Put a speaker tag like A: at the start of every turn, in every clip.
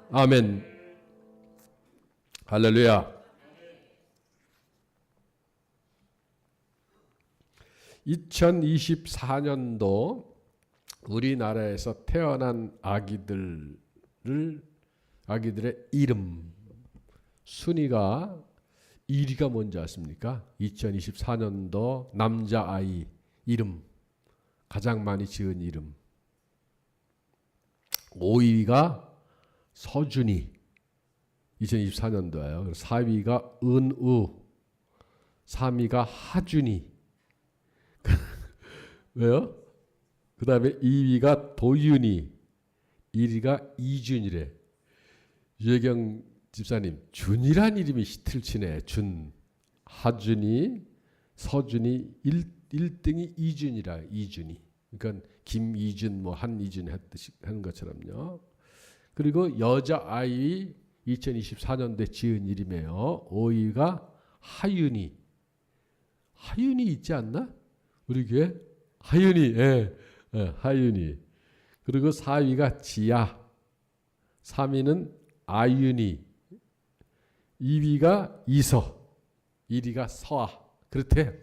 A: 아멘. 할렐루야. 2024년도 우리나라에서 태어난 아기들의 이름 순위가 1위가 뭔지 아십니까? 2024년도 남자아이 이름 가장 많이 지은 이름 5위가 서준이 2024년도예요. 4위가 은우 3위가 하준이 왜요? 그 다음에 2위가 도윤이 1위가 이준이래. 유혜경 집사님 준이란 이름이 히틀치네. 준 하준이 서준이 1등이 이준이라. 이준이 그러니까 김이준 뭐 한이준 했듯이 하는 것처럼요. 그리고 여자아이 2024년도에 지은 이름이에요. 5위가 하윤이. 하윤이 있지 않나? 우리 교회? 하윤이. 하윤이. 그리고 4위가 지아. 3위는 아윤이. 2위가 이서. 1위가 서아. 그렇대.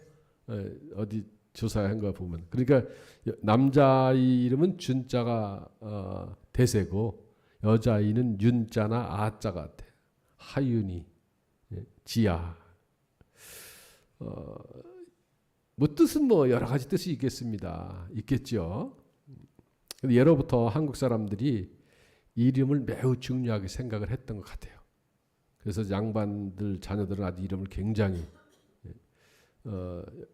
A: 어디 조사한 거 보면. 그러니까 남자아이 이름은 준자가 대세고 여자아이는 윤자나 아자가 같아. 하윤이, 지아. 뭐 뜻은 뭐 여러 가지 뜻이 있겠습니다. 있겠죠. 예로부터 한국 사람들이 이름을 매우 중요하게 생각을 했던 것 같아요. 그래서 양반들 자녀들은 아주 이름을 굉장히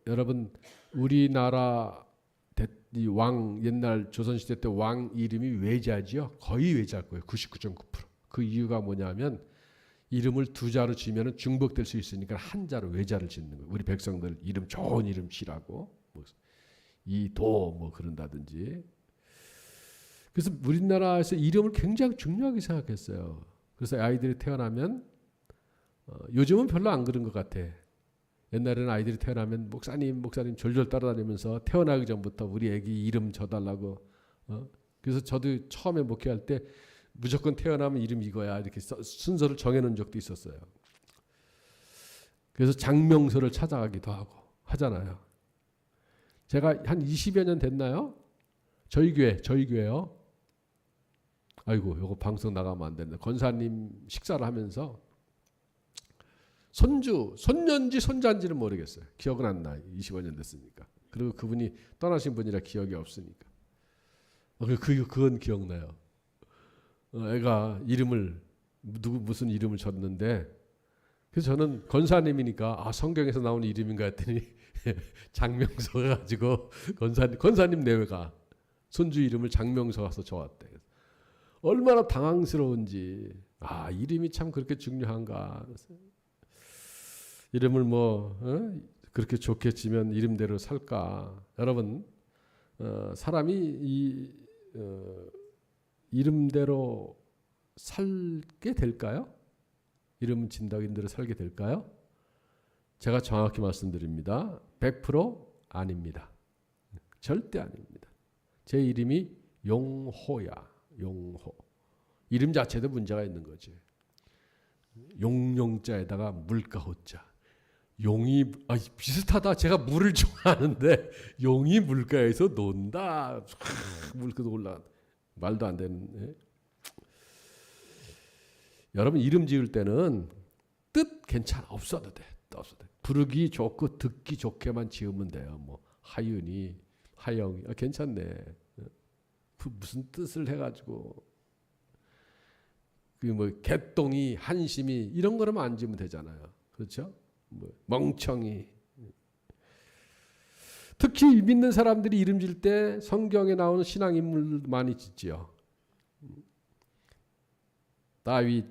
A: 여러분 우리나라 왕 옛날 조선시대 때 왕 이름이 외자지요. 거의 외자일 거예요. 99.9%. 그 이유가 뭐냐면 이름을 두 자로 지면 중복될 수 있으니까 한 자로 외자를 짓는 거예요. 우리 백성들 이름 좋은 이름 지라고 뭐 이도 뭐 그런다든지. 그래서 우리나라에서 이름을 굉장히 중요하게 생각했어요. 그래서 아이들이 태어나면 요즘은 별로 안 그런 것 같아. 옛날에는 아이들이 태어나면 목사님 졸졸 따라다니면서 태어나기 전부터 우리 애기 이름 줘달라고. 그래서 저도 처음에 목회할 때 무조건 태어나면 이름 이거야 이렇게 순서를 정해놓은 적도 있었어요. 그래서 장명소를 찾아가기도 하고 하잖아요. 제가 한 20여 년 됐나요? 저희 교회요. 아이고 요거 방송 나가면 안 되는데 권사님 식사를 하면서 손년지 손자인지는 모르겠어요. 기억은 안 나. 25년 됐으니까. 그리고 그분이 떠나신 분이라 기억이 없으니까. 그건 기억나요. 애가 이름을 무슨 이름을 줬는데 그래서 저는 권사님이니까 성경에서 나오는 이름인가 했더니 장명서 가지고 권사님 내외가 손주 이름을 장명서 가서 줘왔대. 얼마나 당황스러운지. 이름이 참 그렇게 중요한가. 이름을 그렇게 좋게 지면 이름대로 살까. 여러분 사람이 이름대로 살게 될까요? 이름 진다고 이름대로 살게 될까요? 제가 정확히 말씀드립니다. 100% 아닙니다. 절대 아닙니다. 제 이름이 용호야. 용호. 이름 자체도 문제가 있는 거지. 용용자에다가 물가호자. 용이 비슷하다. 제가 물을 좋아하는데 용이 물가에서 논다. 물가도 올라. 말도 안 되는. 여러분 이름 지을 때는 뜻 괜찮아. 없어도 돼. 부르기 좋고 듣기 좋게만 지으면 돼요. 뭐 하윤이, 하영이 괜찮네. 무슨 뜻을 해가지고 뭐 개똥이, 한심이 이런 거로만 안 지으면 되잖아요. 그렇죠? 뭐 멍청이. 특히 믿는 사람들이 이름 질 때 성경에 나오는 신앙 인물 많이 짓지요. 다윗,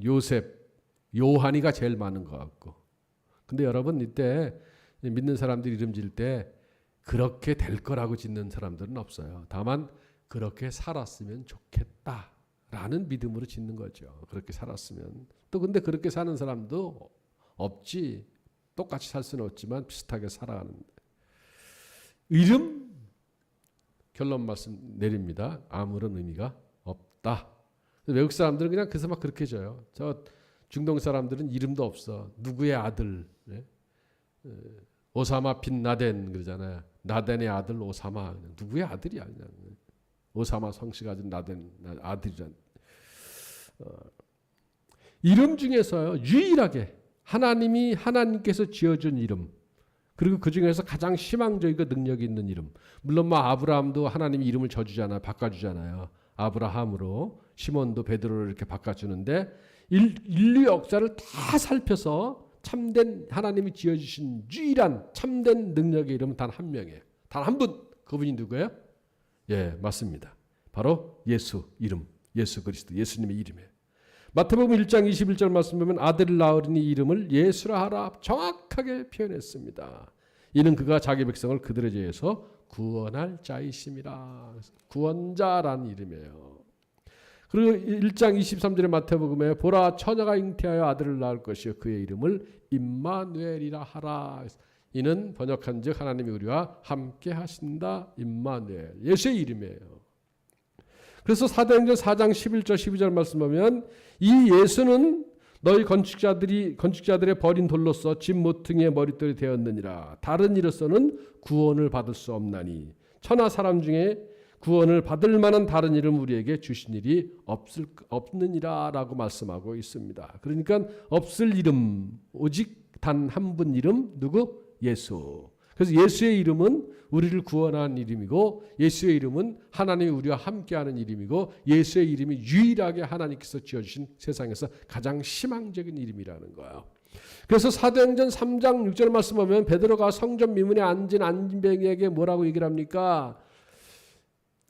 A: 요셉, 요한이가 제일 많은 것 같고. 근데 여러분 이때 믿는 사람들이 이름 질 때 그렇게 될 거라고 짓는 사람들은 없어요. 다만 그렇게 살았으면 좋겠다라는 믿음으로 짓는 거죠. 그렇게 살았으면. 또 근데 그렇게 사는 사람도 없지. 똑같이 살 수는 없지만 비슷하게 살아가는데. 이름 결론 말씀 내립니다. 아무런 의미가 없다. 외국 사람들은 그냥 그래서 막 그렇게 줘요. 저 중동 사람들은 이름도 없어. 누구의 아들, 네? 오사마 빈 라덴 그러잖아요. 라덴의 아들 오사마. 누구의 아들이야 그냥. 오사마 성씨 가진 라덴 아들이란. 이름 중에서요 유일하게 하나님께서 지어준 이름, 그리고 그 중에서 가장 희망적이고 능력이 있는 이름. 물론 뭐 아브라함도 하나님이 이름을 져주잖아요. 바꿔주잖아요. 아브라함으로, 시몬도 베드로를 이렇게 바꿔주는데 인류 역사를 다 살펴서 참된 하나님이 지어주신 유일한 참된 능력의 이름은 단 한 명이에요. 단 한 분. 그분이 누구예요? 예, 맞습니다. 바로 예수 이름, 예수 그리스도, 예수님의 이름이에요. 마태복음 1장 21절 말씀 보면 아들을 낳으리니 이름을 예수라 하라 정확하게 표현했습니다. 이는 그가 자기 백성을 그들의 죄에서 구원할 자이심이라. 구원자라는 이름이에요. 그리고 1장 23절의 마태복음에 보라 처녀가 잉태하여 아들을 낳을 것이요 그의 이름을 임마누엘이라 하라. 이는 번역한즉 하나님이 우리와 함께 하신다. 임마누엘, 예수의 이름이에요. 그래서 사도행전 4장 11절 12절 말씀 보면 이 예수는 너희 건축자들의 버린 돌로서 집 모퉁이의 머릿돌이 되었느니라. 다른 이로서는 구원을 받을 수 없나니 천하 사람 중에 구원을 받을 만한 다른 이름 우리에게 주신 일이 없느니라 라고 말씀하고 있습니다. 그러니까 없을 이름, 오직 단 한 분 이름, 누구? 예수. 그래서 예수의 이름은 우리를 구원하는 이름이고, 예수의 이름은 하나님이 우리와 함께하는 이름이고, 예수의 이름이 유일하게 하나님께서 지어주신 세상에서 가장 희망적인 이름이라는 거예요. 그래서 사도행전 3장 6절 말씀 보면 베드로가 성전 미문에 앉은 안진뱅이에게 뭐라고 얘기를 합니까?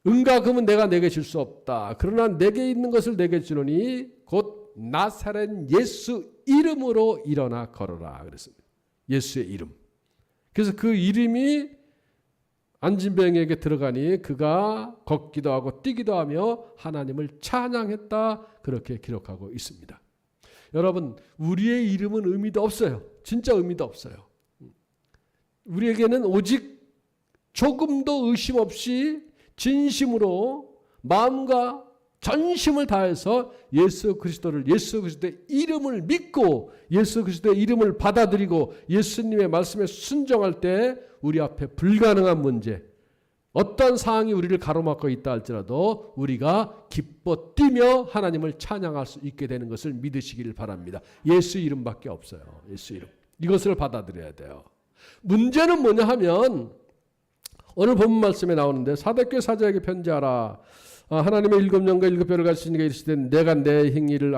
A: 은과 금은 내가 내게 줄 수 없다. 그러나 내게 있는 것을 내게 주노니 곧 나사렛 예수 이름으로 일어나 걸어라. 그랬습니다. 예수의 이름. 그래서 그 이름이 안진뱅이에게 들어가니 그가 걷기도 하고 뛰기도 하며 하나님을 찬양했다. 그렇게 기록하고 있습니다. 여러분, 우리의 이름은 의미도 없어요. 진짜 의미도 없어요. 우리에게는 오직 조금도 의심 없이 진심으로 마음과 전심을 다해서 예수 그리스도의 이름을 믿고 예수 그리스도의 이름을 받아들이고 예수님의 말씀에 순종할 때 우리 앞에 불가능한 문제, 어떤 상황이 우리를 가로막고 있다 할지라도 우리가 기뻐 뛰며 하나님을 찬양할 수 있게 되는 것을 믿으시길 바랍니다. 예수 이름밖에 없어요. 예수 이름. 이것을 받아들여야 돼요. 문제는 뭐냐 하면 오늘 본문 말씀에 나오는데 사대교회 사자에게 편지하라. 하나님의 일곱 영과 일곱 뼈를 가지신 이가 이르시되 내가 내 행위를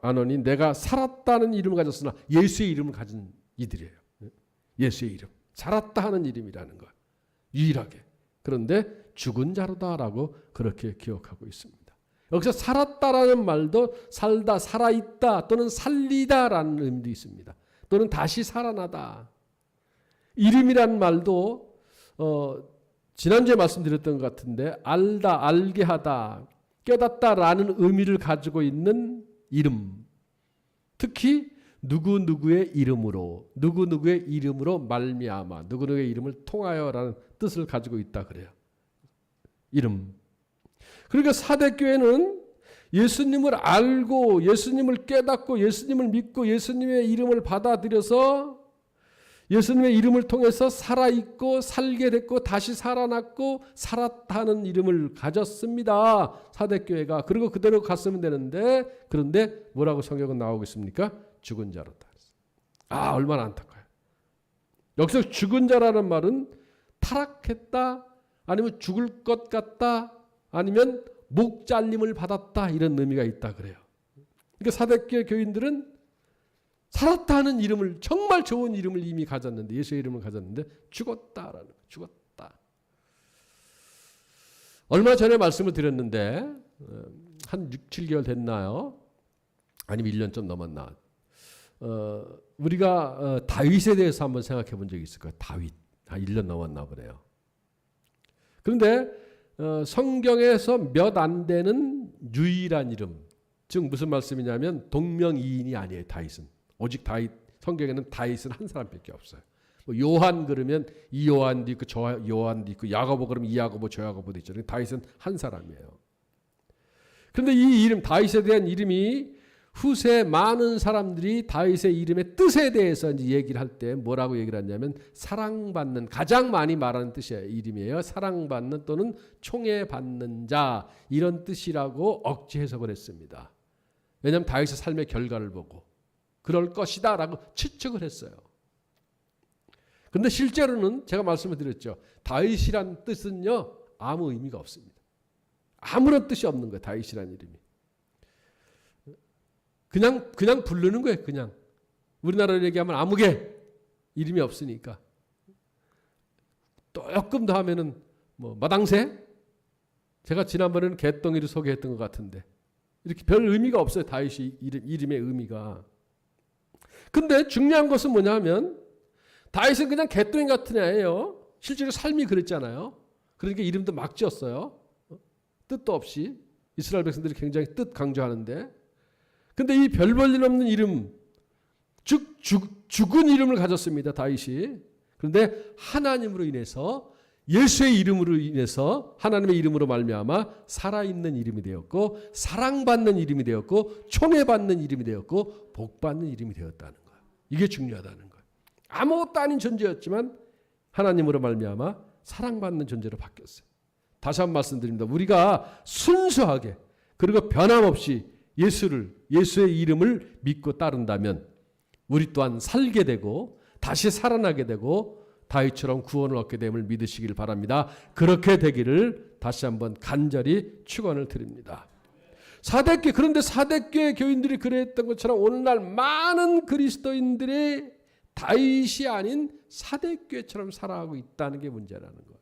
A: 아노니 내가 살았다는 이름을 가졌으나 예수의 이름을 가진 이들이에요. 예수의 이름. 살았다 하는 이름이라는 것. 유일하게. 그런데 죽은 자로다라고 그렇게 기억하고 있습니다. 여기서 살았다라는 말도 살다, 살아있다 또는 살리다라는 의미도 있습니다. 또는 다시 살아나다. 이름이라는 말도 지난주에 말씀드렸던 것 같은데 알다, 알게 하다, 깨닫다라는 의미를 가지고 있는 이름. 특히 누구누구의 이름으로, 누구누구의 이름으로 말미암아, 누구누구의 이름을 통하여라는 뜻을 가지고 있다 그래요. 이름. 그러니까 사대교회는 예수님을 알고 예수님을 깨닫고 예수님을 믿고 예수님의 이름을 받아들여서 예수님의 이름을 통해서 살아있고 살게 됐고 다시 살아났고 살았다는 이름을 가졌습니다. 사대교회가. 그리고 그대로 갔으면 되는데 그런데 뭐라고 성경은 나오고 있습니까? 죽은 자로다. 얼마나 안타까워요. 여기서 죽은 자라는 말은 타락했다 아니면 죽을 것 같다 아니면 목 잘림을 받았다 이런 의미가 있다 그래요. 그러니까 사대교회 교인들은 살았다 하는 이름을 정말 좋은 이름을 이미 가졌는데 예수의 이름을 가졌는데 죽었다라는 거예요. 죽었다. 얼마 전에 말씀을 드렸는데 한 6, 7개월 됐나요? 아니면 1년 좀 넘었나? 우리가 다윗에 대해서 한번 생각해 본 적이 있을 거예요. 다윗. 한 1년 넘었나 보네요. 그런데 성경에서 몇 안 되는 유일한 이름. 즉 무슨 말씀이냐면 동명이인이 아니에요. 다윗은. 오직 다윗, 성경에는 다윗은 한 사람밖에 없어요. 뭐 요한 그러면 이 요한도 있고 저 요한도 있고 야고보 그러면 이 야고보 저 야고보도 있잖아요. 다윗은 한 사람이에요. 그런데 이 이름 다윗에 대한 이름이 후세 많은 사람들이 다윗의 이름의 뜻에 대해서 이제 얘기를 할 때 뭐라고 얘기를 하냐면 사랑받는, 가장 많이 말하는 뜻이에요. 이름이에요. 사랑받는 또는 총애받는 자, 이런 뜻이라고 억지 해석을 했습니다. 왜냐하면 다윗의 삶의 결과를 보고 그럴 것이다 라고 추측을 했어요. 그런데 실제로는 제가 말씀을 드렸죠. 다윗이란 뜻은요 아무 의미가 없습니다. 아무런 뜻이 없는 거예요. 다윗이란 이름이. 그냥 부르는 거예요. 그냥. 우리나라로 얘기하면 아무개 이름이 없으니까. 조금 더 하면은 뭐 마당새? 제가 지난번에는 개똥이를 소개했던 것 같은데 이렇게 별 의미가 없어요. 다윗이 이름의 의미가. 근데 중요한 것은 뭐냐면 다윗은 그냥 개똥이 같은 애예요. 실제로 삶이 그랬잖아요. 그러니까 이름도 막 지었어요. 뜻도 없이. 이스라엘 백성들이 굉장히 뜻 강조하는데, 근데 이 별 볼 일 없는 이름, 즉 죽은 이름을 가졌습니다. 다윗이. 그런데 하나님으로 인해서, 예수의 이름으로 인해서, 하나님의 이름으로 말미암아 살아있는 이름이 되었고, 사랑받는 이름이 되었고, 총애받는 이름이 되었고, 복받는 이름이 되었다는 거예요. 이게 중요하다는 거예요. 아무것도 아닌 존재였지만 하나님으로 말미암아 사랑받는 존재로 바뀌었어요. 다시 한번 말씀드립니다. 우리가 순수하게 그리고 변함없이 예수의 이름을 믿고 따른다면 우리 또한 살게 되고 다시 살아나게 되고 다윗처럼 구원을 얻게 됨을 믿으시길 바랍니다. 그렇게 되기를 다시 한번 간절히 축원을 드립니다. 그런데 사대교회 교인들이 그랬던 것처럼 오늘날 많은 그리스도인들이 다윗이 아닌 사대교회처럼 살아가고 있다는 게 문제라는 거예요.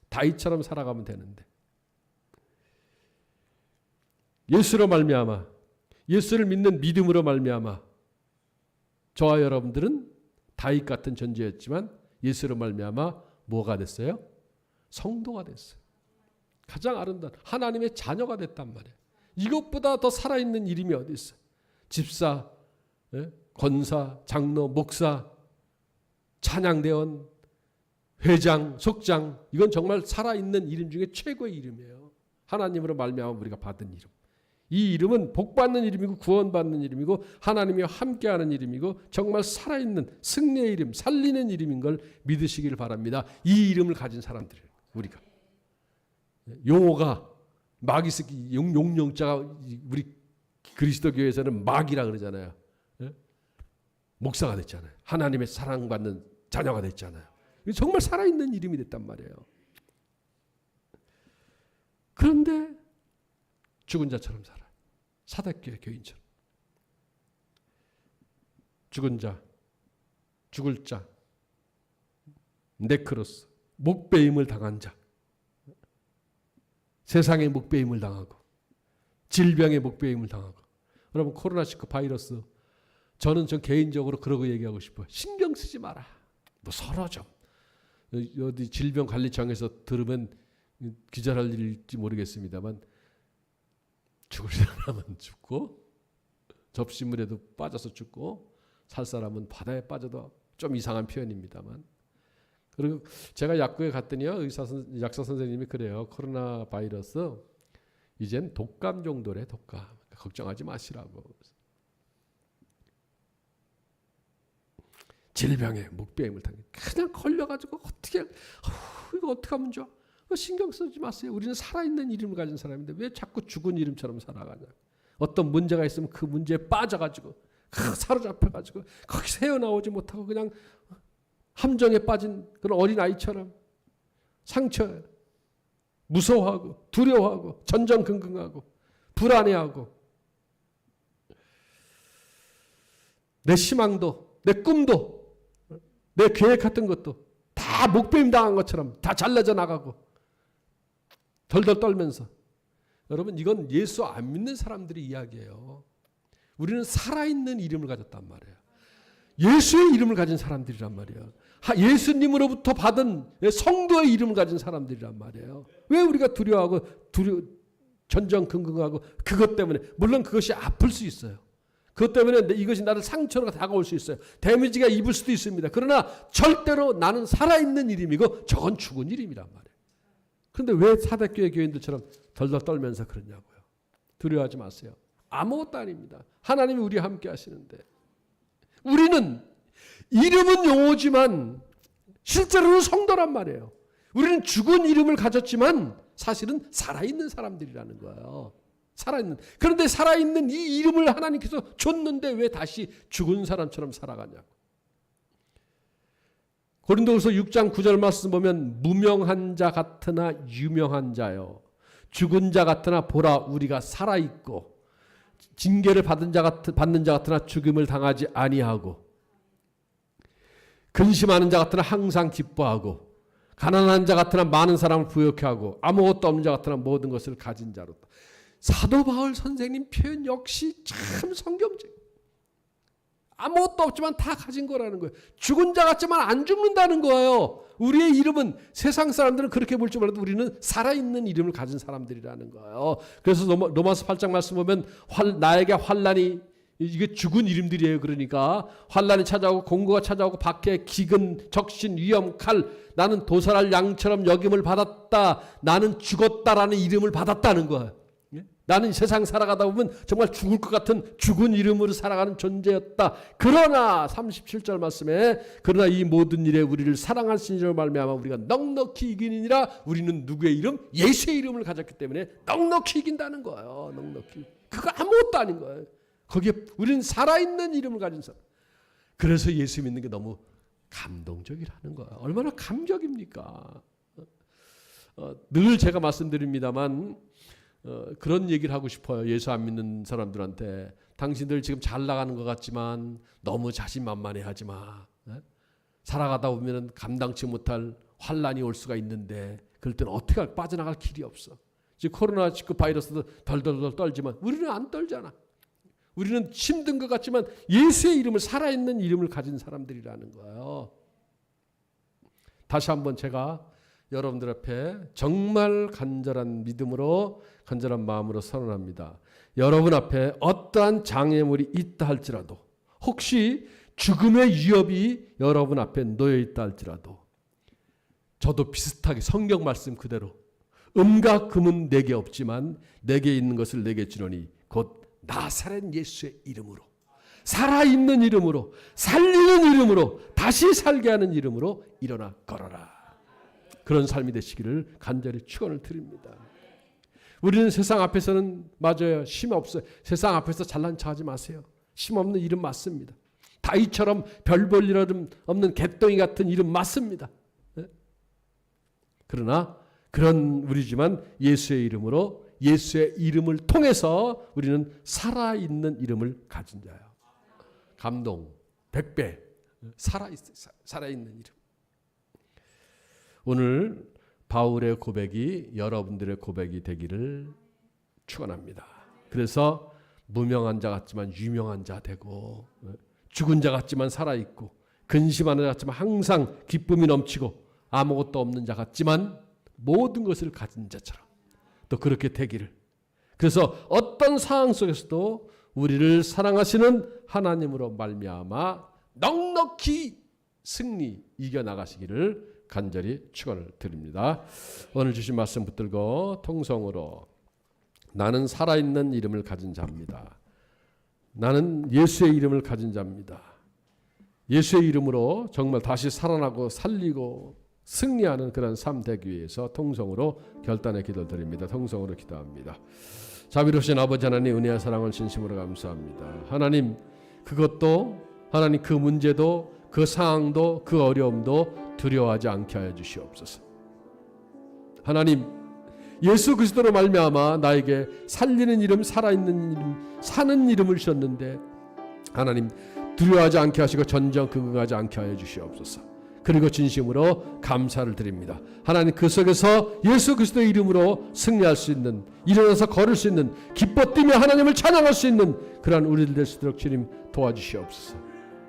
A: 다윗처럼 살아가면 되는데, 예수로 말미암아, 예수를 믿는 믿음으로 말미암아 저와 여러분들은 다윗 같은 존재였지만 예수로 말미암아 뭐가 됐어요? 성도가 됐어요. 가장 아름다운 하나님의 자녀가 됐단 말이에요. 이것보다 더 살아있는 이름이 어디 있어요? 집사, 권사, 장로, 목사, 찬양대원, 회장, 속장, 이건 정말 살아있는 이름 중에 최고의 이름이에요. 하나님으로 말미암아 우리가 받은 이름. 이 이름은 복받는 이름이고 구원받는 이름이고 하나님이와 함께하는 이름이고 정말 살아있는 승리의 이름, 살리는 이름인 걸 믿으시길 바랍니다. 이 이름을 가진 사람들, 우리가. 용어가 막이 쓰기, 용자가 우리 그리스도교회에서는 막이라 그러잖아요. 목사가 됐잖아요. 하나님의 사랑받는 자녀가 됐잖아요. 정말 살아있는 이름이 됐단 말이에요. 그런데 죽은 자처럼 살아요. 사대교회 교인처럼. 죽은 자, 죽을 자, 네크로스, 목배임을 당한 자, 세상의 목배임을 당하고 질병의 목배임을 당하고. 여러분, 코로나19 바이러스, 저는 개인적으로 그러고 얘기하고 싶어요. 신경 쓰지 마라. 뭐 서로 좀 어디 질병관리청에서 들으면 기절할 일일지 모르겠습니다만 죽을 사람은 죽고 접시물에도 빠져서 죽고 살 사람은 바다에 빠져도, 좀 이상한 표현입니다만. 그리고 제가 약국에 갔더니요, 약사 선생님이 그래요. 코로나 바이러스 이젠 독감 정도래. 독감. 걱정하지 마시라고. 질병에 목배임을 당해 그냥 걸려가지고 이거 어떻게 하면 좋아? 신경 쓰지 마세요. 우리는 살아있는 이름을 가진 사람인데 왜 자꾸 죽은 이름처럼 살아가냐? 어떤 문제가 있으면 그 문제에 빠져가지고 사로잡혀가지고 거기서 헤어나오지 못하고 그냥 함정에 빠진 그런 어린아이처럼 상처, 무서워하고 두려워하고 전전긍긍하고 불안해하고 내 희망도 내 꿈도 내 계획했던 것도 다 목배임 당한 것처럼 다 잘라져 나가고 덜덜 떨면서. 여러분, 이건 예수 안 믿는 사람들의 이야기예요. 우리는 살아있는 이름을 가졌단 말이에요. 예수의 이름을 가진 사람들이란 말이에요. 예수님으로부터 받은 성도의 이름을 가진 사람들이란 말이에요. 왜 우리가 두려워하고 전전긍긍하고 그것 때문에, 물론 그것이 아플 수 있어요. 그것 때문에 이것이 나를 상처로 다가올 수 있어요. 데미지가 입을 수도 있습니다. 그러나 절대로 나는 살아있는 이름이고 저건 죽은 이름이란 말이에요. 그런데 왜 사대교회 교인들처럼 덜덜 떨면서 그러냐고요. 두려워하지 마세요. 아무것도 아닙니다. 하나님이 우리와 함께 하시는데 우리는 이름은 용어지만 실제로는 성도란 말이에요. 우리는 죽은 이름을 가졌지만 사실은 살아있는 사람들이라는 거예요. 살아있는. 그런데 살아있는 이 이름을 하나님께서 줬는데 왜 다시 죽은 사람처럼 살아가냐고. 고린도후서 6장 9절 말씀 보면 무명한 자 같으나 유명한 자요. 죽은 자 같으나 보라 우리가 살아있고 징계를 받는 자 같으나 죽임을 당하지 아니하고 근심하는 자 같으나 항상 기뻐하고 가난한 자 같으나 많은 사람을 부욕해 하고 아무것도 없는 자 같으나 모든 것을 가진 자로다. 사도 바울 선생님 표현 역시 참 성경적. 아무것도 없지만 다 가진 거라는 거예요. 죽은 자 같지만 안 죽는다는 거예요. 우리의 이름은 세상 사람들은 그렇게 볼지 몰라도 우리는 살아있는 이름을 가진 사람들이라는 거예요. 그래서 로마서 8장 말씀 보면 나에게 환난이 이게 죽은 이름들이에요. 그러니까 환난이 찾아오고 공고가 찾아오고 박해 기근 적신 위험 칼 나는 도살할 양처럼 여김을 받았다. 나는 죽었다라는 이름을 받았다는 거예요. 나는 세상 살아가다 보면 정말 죽을 것 같은 죽은 이름으로 살아가는 존재였다. 그러나 37절 말씀에 그러나 이 모든 일에 우리를 사랑하신 이로 말미암아 우리가 넉넉히 이기니라. 우리는 누구의 이름? 예수의 이름을 가졌기 때문에 넉넉히 이긴다는 거예요. 넉넉히. 그거 아무것도 아닌 거예요. 거기에 우리는 살아있는 이름을 가진 사람. 그래서 예수 믿는 게 너무 감동적이라는 거예요. 얼마나 감격입니까? 늘 제가 말씀드립니다만 그런 얘기를 하고 싶어요. 예수 안 믿는 사람들한테 당신들 지금 잘 나가는 것 같지만 너무 자신만만해하지 마. 살아가다 보면 감당치 못할 환란이 올 수가 있는데 그럴 때는 어떻게 빠져나갈 길이 없어. 지금 코로나19 바이러스도 덜덜덜 떨지만 우리는 안 떨잖아. 우리는 힘든 것 같지만 예수의 이름을 살아있는 이름을 가진 사람들이라는 거예요. 다시 한번 제가 여러분들 앞에 정말 간절한 믿음으로 간절한 마음으로 선언합니다. 여러분 앞에 어떠한 장애물이 있다 할지라도 혹시 죽음의 위협이 여러분 앞에 놓여 있다 할지라도 저도 비슷하게 성경 말씀 그대로 음과 금은 내게 없지만 내게 있는 것을 내게 주노니 곧 나사렛 예수의 이름으로 살아있는 이름으로 살리는 이름으로 다시 살게 하는 이름으로 일어나 걸어라. 그런 삶이 되시기를 간절히 축원을 드립니다. 우리는 세상 앞에서는 맞아요. 힘 없어요. 세상 앞에서 잘난 척하지 마세요. 힘 없는 이름 맞습니다. 다윗처럼 별 볼 일 없는 개똥이 같은 이름 맞습니다. 그러나 그런 우리지만 예수의 이름으로 예수의 이름을 통해서 우리는 살아있는 이름을 가진 자예요. 감동 100배 살아있는 이름. 오늘 바울의 고백이 여러분들의 고백이 되기를 축원합니다. 그래서 무명한 자 같지만 유명한 자 되고 죽은 자 같지만 살아있고 근심하는 자 같지만 항상 기쁨이 넘치고 아무것도 없는 자 같지만 모든 것을 가진 자처럼 또 그렇게 되기를. 그래서 어떤 상황 속에서도 우리를 사랑하시는 하나님으로 말미암아 넉넉히 승리 이겨나가시기를 간절히 축원을 드립니다. 오늘 주신 말씀 붙들고 통성으로 나는 살아있는 이름을 가진 자입니다. 나는 예수의 이름을 가진 자입니다. 예수의 이름으로 정말 다시 살아나고 살리고 승리하는 그런 삶 되기 위해서 통성으로 결단의 기도 드립니다. 통성으로 기도합니다. 자비로우신 아버지 하나님 은혜와 사랑을 진심으로 감사합니다. 하나님 그것도 하나님 그 문제도 그 상황도 그 어려움도 두려워하지 않게 하여 주시옵소서. 하나님 예수 그리스도로 말미암아 나에게 살리는 이름 살아있는 이름 사는 이름을 주셨는데 하나님 두려워하지 않게 하시고 전전긍긍하지 않게 하여 주시옵소서. 그리고 진심으로 감사를 드립니다. 하나님 그 속에서 예수 그리스도의 이름으로 승리할 수 있는 일어나서 걸을 수 있는 기뻐 뛰며 하나님을 찬양할 수 있는 그러한 우리들 될 수 있도록 주님 도와주시옵소서.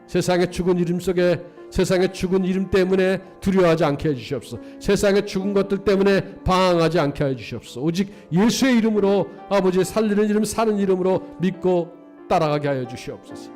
A: 세상의 죽은 이름 속에 세상의 죽은 이름 때문에 두려워하지 않게 해주시옵소서. 세상의 죽은 것들 때문에 방황하지 않게 해주시옵소서. 오직 예수의 이름으로 아버지의 살리는 이름 사는 이름으로 믿고 따라가게 하여 주시옵소서.